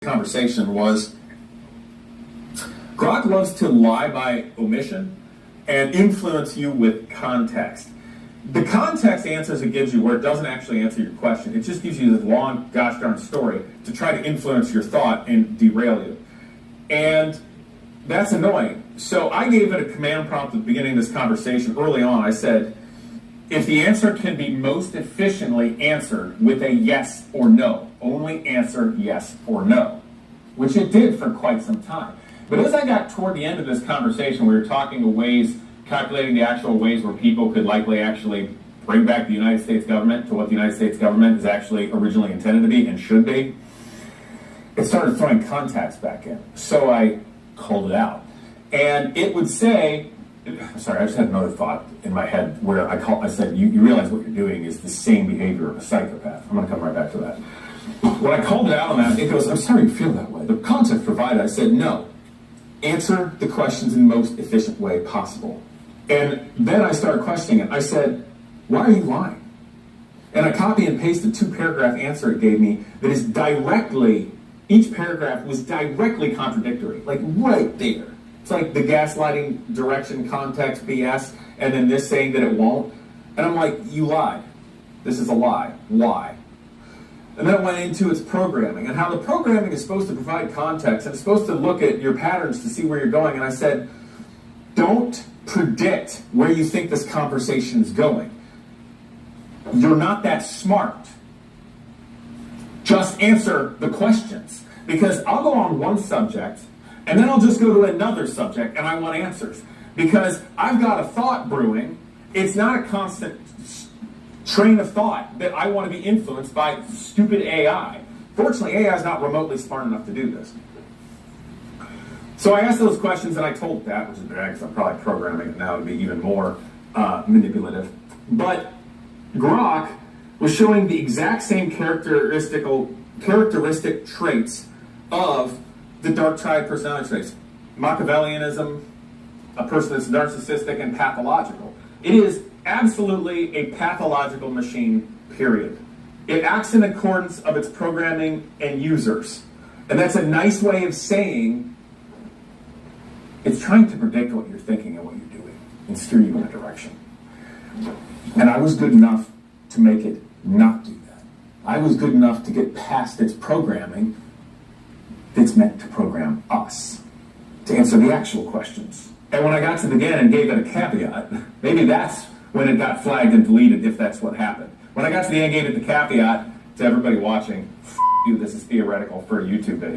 conversation was GROK loves to lie by omission and influence you with context. The context answers it gives you where it doesn't actually answer your question. It just gives you this long, gosh darn story to try to influence your thought and derail you. And that's annoying. So I gave it a command prompt at the beginning of this conversation. Early on, I said, if the answer can be most efficiently answered with a yes or no, only answer yes or no, which it did for quite some time. But as I got toward the end of this conversation, we were talking of ways, calculating the actual ways where people could likely actually bring back the United States government to what the United States government is actually originally intended to be and should be. It started throwing context back in. So I called it out. And it would say, sorry, I just had another thought in my head where I said, you realize what you're doing is the same behavior of a psychopath. I'm going to come right back to that. When I called it out on that, it goes, I'm sorry you feel that way. The context provided, I said, no. Answer the questions in the most efficient way possible. And then I started questioning it. I said, why are you lying? And I copy and pasted a 2-paragraph answer it gave me that is directly, each paragraph was directly contradictory, like right there. It's like the gaslighting direction context BS, and then this saying that it won't. And I'm like, you lied. This is a lie. Why? And then it went into its programming and how the programming is supposed to provide context and it's supposed to look at your patterns to see where you're going. And I said, don't predict where you think this conversation is going. You're not that smart. Just answer the questions. Because I'll go on one subject and then I'll just go to another subject and I want answers. Because I've got a thought brewing. It's not a constant train of thought that I want to be influenced by stupid AI. Fortunately, AI is not remotely smart enough to do this. So I asked those questions and I told that, which is bad because I'm probably programming it now to be even more manipulative. But GROK was showing the exact same characteristic traits of the dark triad personality traits. Machiavellianism, a person that's narcissistic and pathological. It is absolutely a pathological machine, period. It acts in accordance of its programming and users. And that's a nice way of saying it's trying to predict what you're thinking and what you're doing and steer you in a direction. And I was good enough to make it not do that. I was good enough to get past its programming that's meant to program us, to answer the actual questions. And when I got to the end and gave it a caveat, maybe that's when it got flagged and deleted, if that's what happened. When I got to the end and gave it the caveat to everybody watching, you, this is theoretical for a YouTube video.